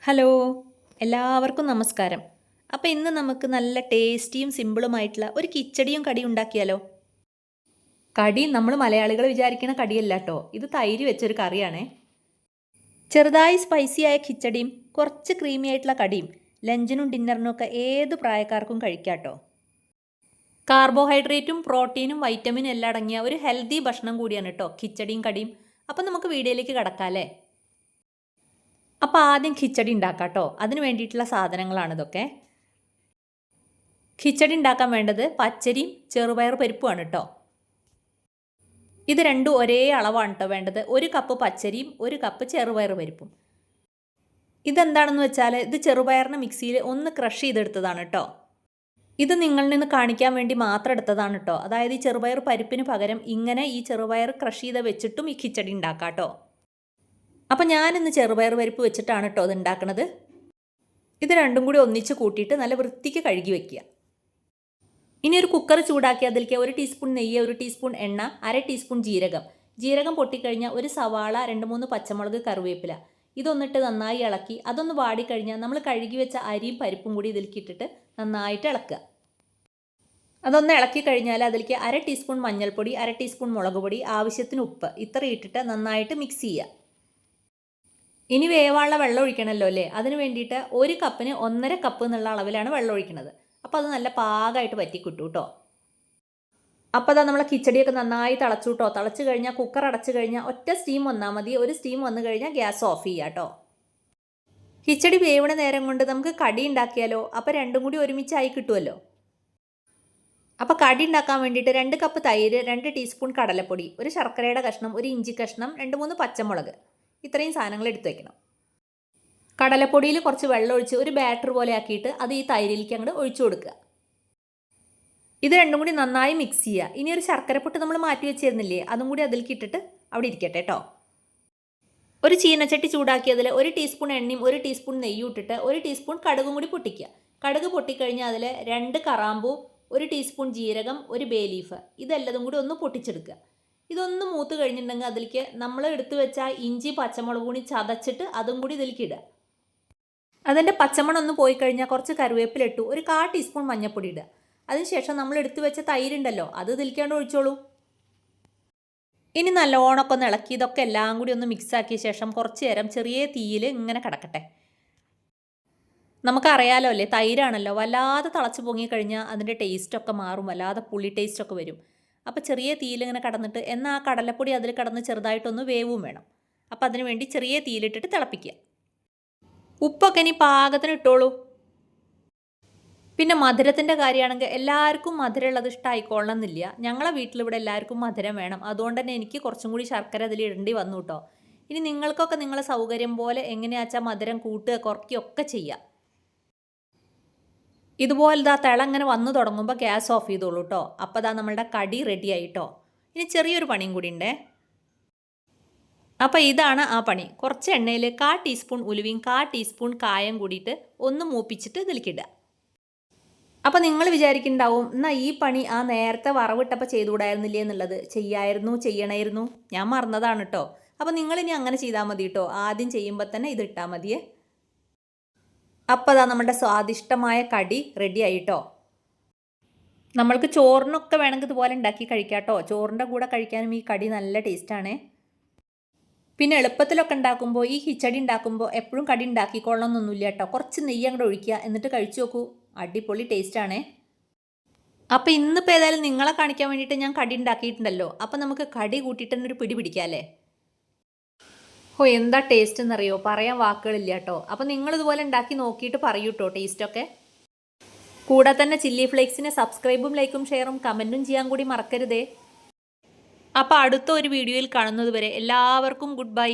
Hello എല്ലാവർക്കും നമസ്കാരം. അപ്പോൾ ഇന്ന് നമുക്ക് നല്ല ടേസ്റ്റിയും സിമ്പിളുമായിട്ടുള്ള ഒരു കിച്ചടിയും കടിയും ഉണ്ടാക്കിയാലോ? കടി നമ്മൾ മലയാളികൾ വിചാരിക്കുന്ന കടിയല്ല കേട്ടോ, ഇത് തൈര് വെച്ചൊരു കറിയാണേ. ചെറുതായി സ്പൈസി ആയ കിച്ചടിയും കുറച്ച് ക്രീമി ആയിട്ടുള്ള കടിയും ലഞ്ചിനും ഡിന്നറിനും ഒക്കെ ഏത് പ്രായക്കാർക്കും കഴിക്കാം കേട്ടോ. കാർബോഹൈഡ്രേറ്റും പ്രോട്ടീനും വൈറ്റമിനും എല്ലാം അടങ്ങിയ ഒരു ഹെൽത്തി ഭക്ഷണം കൂടിയാണ് കേട്ടോ കിച്ചടിയും കടിയും. അപ്പം നമുക്ക് വീഡിയോയിലേക്ക് കടക്കാമല്ലേ? അപ്പോൾ ആദ്യം കിച്ചടി ഉണ്ടാക്കാം കേട്ടോ. അതിന് വേണ്ടിയിട്ടുള്ള സാധനങ്ങളാണ് ഇതൊക്കെ. കിച്ചടി ഉണ്ടാക്കാൻ വേണ്ടത് പച്ചരിയും ചെറുപയർ പരിപ്പുമാണ് കേട്ടോ. ഇത് രണ്ടും ഒരേ അളവാണ് കേട്ടോ വേണ്ടത്. 1 കപ്പ് പച്ചരിയും 1 കപ്പ് ചെറുപയർ പരിപ്പും. ഇതെന്താണെന്ന് വെച്ചാൽ ഇത് ചെറുപയറിനെ മിക്സിയിൽ ഒന്ന് ക്രഷ് ചെയ്തെടുത്തതാണ് കേട്ടോ. ഇത് നിങ്ങളിൽ നിന്ന് കാണിക്കാൻ വേണ്ടി മാത്രം എടുത്തതാണ് കേട്ടോ. അതായത് ഈ ചെറുപയർ പരിപ്പിന് പകരം ഇങ്ങനെ ഈ ചെറുപയർ ക്രഷ് ചെയ്ത് വെച്ചിട്ടും ഈ കിച്ചടി ഉണ്ടാക്കാം കേട്ടോ. അപ്പം ഞാനിന്ന് ചെറുപയർ പരിപ്പ് വെച്ചിട്ടാണ് കേട്ടോ ഇത് ഉണ്ടാക്കുന്നത്. ഇത് രണ്ടും കൂടി ഒന്നിച്ച് കൂട്ടിയിട്ട് നല്ല വൃത്തിക്ക് കഴുകി വെക്കുക. ഇനി ഒരു കുക്കർ ചൂടാക്കി അതിലേക്ക് 1 ടീസ്പൂൺ നെയ്യ്, 1 ടീസ്പൂൺ എണ്ണ, 1/2 ടീസ്പൂൺ ജീരകം പൊട്ടിക്കഴിഞ്ഞാൽ 1 സവാള, 2-3 പച്ചമുളക്, കറിവേപ്പില ഇതൊന്നിട്ട് നന്നായി ഇളക്കി അതൊന്ന് വാടിക്കഴിഞ്ഞാൽ നമ്മൾ കഴുകി വെച്ച അരിയും പരിപ്പും കൂടി ഇതിലേക്ക് ഇട്ടിട്ട് നന്നായിട്ട് ഇളക്കുക. അതൊന്ന് ഇളക്കി കഴിഞ്ഞാൽ അതിലേക്ക് 1/2 ടീസ്പൂൺ മഞ്ഞൾപ്പൊടി, 1/2 ടീസ്പൂൺ മുളക് പൊടി, ആവശ്യത്തിന് ഉപ്പ് ഇത്ര ഇട്ടിട്ട് നന്നായിട്ട് മിക്സ് ചെയ്യുക. ഇനി വേവാനുള്ള വെള്ളം ഒഴിക്കണമല്ലോ അല്ലേ? അതിന് വേണ്ടിയിട്ട് 1 കപ്പിന് 1.5 കപ്പ് എന്നുള്ള അളവിലാണ് വെള്ളം ഒഴിക്കുന്നത്. അപ്പോൾ അത് നല്ല പാകമായിട്ട് പറ്റി കിട്ടും കേട്ടോ. അപ്പോൾ അതാ നമ്മളെ കിച്ചടിയൊക്കെ നന്നായി തിളച്ചു കേട്ടോ. തിളച്ച് കഴിഞ്ഞാൽ കുക്കർ അടച്ചു കഴിഞ്ഞാൽ ഒറ്റ സ്റ്റീം വന്നാൽ മതി. ഒരു സ്റ്റീം വന്നു കഴിഞ്ഞാൽ ഗ്യാസ് ഓഫ് ചെയ്യുക കേട്ടോ. കിച്ചടി വേവണ നേരം കൊണ്ട് നമുക്ക് കടി ഉണ്ടാക്കിയാലോ? അപ്പോൾ രണ്ടും കൂടി ഒരുമിച്ചായി കിട്ടുമല്ലോ. അപ്പോൾ കടി ഉണ്ടാക്കാൻ വേണ്ടിയിട്ട് 2 കപ്പ് തൈര്, 2 ടീസ്പൂൺ കടലപ്പൊടി, 1 ശർക്കരയുടെ കഷ്ണം, 1 ഇഞ്ചി കഷ്ണം, 2-3 പച്ചമുളക് ഇത്രയും സാധനങ്ങൾ എടുത്തു വയ്ക്കണം. കടലപ്പൊടിയിൽ കുറച്ച് വെള്ളം ഒഴിച്ച് ഒരു ബാറ്റർ പോലെ ആക്കിയിട്ട് അത് ഈ തൈരിലേക്ക് അങ്ങോട്ട് ഒഴിച്ചു കൊടുക്കുക. ഇത് രണ്ടും കൂടി നന്നായി മിക്സ് ചെയ്യുക. ഇനി ഒരു ശർക്കരപ്പൊട്ട് നമ്മൾ മാറ്റി വെച്ചിരുന്നില്ലേ, അതും കൂടി അതിലേക്ക് ഇട്ടിട്ട് അവിടെ ഇരിക്കട്ടെ കേട്ടോ. ഒരു ചീനച്ചട്ടി ചൂടാക്കി അതിൽ 1 ടീസ്പൂൺ എണ്ണയും 1 ടീസ്പൂൺ നെയ്യും ഇട്ടിട്ട് 1 ടീസ്പൂൺ കടുകും കൂടി പൊട്ടിക്കുക. കടുക് പൊട്ടിക്കഴിഞ്ഞാൽ അതിൽ 2 കറാമ്പൂ, 1 ടീസ്പൂൺ ജീരകം, 1 ബേ ലീഫ് ഇതെല്ലതും കൂടി ഒന്ന് പൊട്ടിച്ചെടുക്കുക. ഇതൊന്ന് മൂത്ത് കഴിഞ്ഞിട്ടുണ്ടെങ്കിൽ അതിലേക്ക് നമ്മൾ എടുത്തു വെച്ച ഇഞ്ചി പച്ചമുളക് കൂടി ചതച്ചിട്ട് അതും കൂടി ഇതിലേക്ക് ഇടുക. അതിൻ്റെ പച്ചമണം ഒന്ന് പോയി കഴിഞ്ഞാൽ കുറച്ച് കറിവേപ്പില ഇട്ടു, 1/4 ടീസ്പൂൺ മഞ്ഞൾപ്പൊടി ഇടുക. അതിനുശേഷം നമ്മൾ എടുത്തു വെച്ച തൈരുണ്ടല്ലോ അത് ഇതിലേക്കാണ്ട് ഒഴിച്ചോളൂ. ഇനി നല്ലോണമൊക്കെ ഒന്ന് ഇളക്കി ഇതൊക്കെ എല്ലാം കൂടി ഒന്ന് മിക്സ് ആക്കിയ ശേഷം കുറച്ച് നേരം ചെറിയ തീയിൽ ഇങ്ങനെ കിടക്കട്ടെ. നമുക്കറിയാലോ അല്ലേ, തൈരാണല്ലോ, വല്ലാതെ തിളച്ച് പൊങ്ങിക്കഴിഞ്ഞാൽ അതിൻ്റെ ടേസ്റ്റൊക്കെ മാറും, വല്ലാതെ പുളി ടേസ്റ്റൊക്കെ വരും. അപ്പോൾ ചെറിയ തീയിൽ ഇങ്ങനെ കടന്നിട്ട് എന്നാൽ ആ കടലപ്പൊടി അതിൽ കടന്ന് ചെറുതായിട്ടൊന്ന് വേവും വേണം. അപ്പോൾ അതിന് വേണ്ടി ചെറിയ തീയിലിട്ടിട്ട് തിളപ്പിക്കുക. ഉപ്പൊക്കെ ഇനി പാകത്തിന് ഇട്ടോളൂ. പിന്നെ മധുരത്തിൻ്റെ കാര്യമാണെങ്കിൽ എല്ലാവർക്കും മധുരമുള്ളത് ഇഷ്ടമായിക്കൊള്ളണമെന്നില്ല. ഞങ്ങളെ വീട്ടിലിവിടെ എല്ലാവർക്കും മധുരം വേണം. അതുകൊണ്ട് തന്നെ എനിക്ക് കുറച്ചും കൂടി ശർക്കര അതിൽ ഇടേണ്ടി വന്നു കേട്ടോ. ഇനി നിങ്ങൾക്കൊക്കെ നിങ്ങളെ സൗകര്യം പോലെ എങ്ങനെയാച്ചാൽ മധുരം കൂട്ടുക കുറയ്ക്കുകയൊക്കെ ചെയ്യാം. ഇതുപോലെ തിളങ്ങനെ വന്നു തുടങ്ങുമ്പോൾ ഗ്യാസ് ഓഫ് ചെയ്തോളൂ കേട്ടോ. അപ്പോൾ നമ്മളുടെ കടി റെഡി ആയിട്ടോ. ഇനി ചെറിയൊരു പണിയും കൂടി ഉണ്ടേ. അപ്പോൾ ഇതാണ് ആ പണി. കുറച്ച് എണ്ണയിൽ 1/4 ടീസ്പൂൺ ഉലുവയും 1/4 ടീസ്പൂൺ കായം കൂടിയിട്ട് ഒന്ന് മൂപ്പിച്ചിട്ട് ഇതിലേക്കിടുക. അപ്പോൾ നിങ്ങൾ വിചാരിക്കുന്നുണ്ടാവും, എന്നാൽ ഈ പണി ആ നേരത്തെ വറവിട്ടപ്പോൾ ചെയ്തുകൂടായിരുന്നില്ലേ എന്നുള്ളത്. ചെയ്യണമായിരുന്നു, ഞാൻ മറന്നതാണ് കേട്ടോ. അപ്പോൾ നിങ്ങളിനി അങ്ങനെ ചെയ്താൽ മതി കേട്ടോ. ആദ്യം ചെയ്യുമ്പോൾ തന്നെ ഇത് ഇട്ടാൽ മതിയേ. അപ്പോൾ നമ്മുടെ സ്വാദിഷ്ടമായ കടി റെഡി ആയിട്ടോ. നമ്മൾക്ക് ചോറിനൊക്കെ വേണമെങ്കിൽ ഇതുപോലെ ഉണ്ടാക്കി കഴിക്കാം കേട്ടോ. ചോറിൻ്റെ കൂടെ കഴിക്കാനും ഈ കടി നല്ല ടേസ്റ്റാണേ. പിന്നെ എളുപ്പത്തിലൊക്കെ ഉണ്ടാക്കുമ്പോൾ ഈ കിച്ചടി ഉണ്ടാക്കുമ്പോൾ എപ്പോഴും കടി ഉണ്ടാക്കിക്കൊള്ളണമെന്നൊന്നുമില്ല കേട്ടോ. കുറച്ച് നെയ്യ് അങ്ങോട്ട് ഒഴിക്കുക, എന്നിട്ട് കഴിച്ചു നോക്കൂ, അടിപൊളി ടേസ്റ്റാണേ. അപ്പോൾ ഇന്നിപ്പോൾ ഏതായാലും നിങ്ങളെ കാണിക്കാൻ വേണ്ടിയിട്ട് ഞാൻ കടി ഉണ്ടാക്കിയിട്ടുണ്ടല്ലോ. അപ്പോൾ നമുക്ക് കടി കൂട്ടിയിട്ട് തന്നെ ഒരു പിടി പിടിക്കാമല്ലേ. എന്താ ടേസ്റ്റ് എന്നറിയോ, പറയാൻ വാക്കുകളില്ല കേട്ടോ. അപ്പോൾ നിങ്ങളിതുപോലെ ഉണ്ടാക്കി നോക്കിയിട്ട് പറയൂ കേട്ടോ ടേസ്റ്റൊക്കെ. കൂടെ തന്നെ ചില്ലി ഫ്ലേക്സിനെ സബ്സ്ക്രൈബും ലൈക്കും ഷെയറും കമൻറ്റും ചെയ്യാൻ കൂടി മറക്കരുതേ. അപ്പോൾ അടുത്ത ഒരു വീഡിയോയിൽ കാണുന്നത് വരെ എല്ലാവർക്കും ഗുഡ് ബൈ.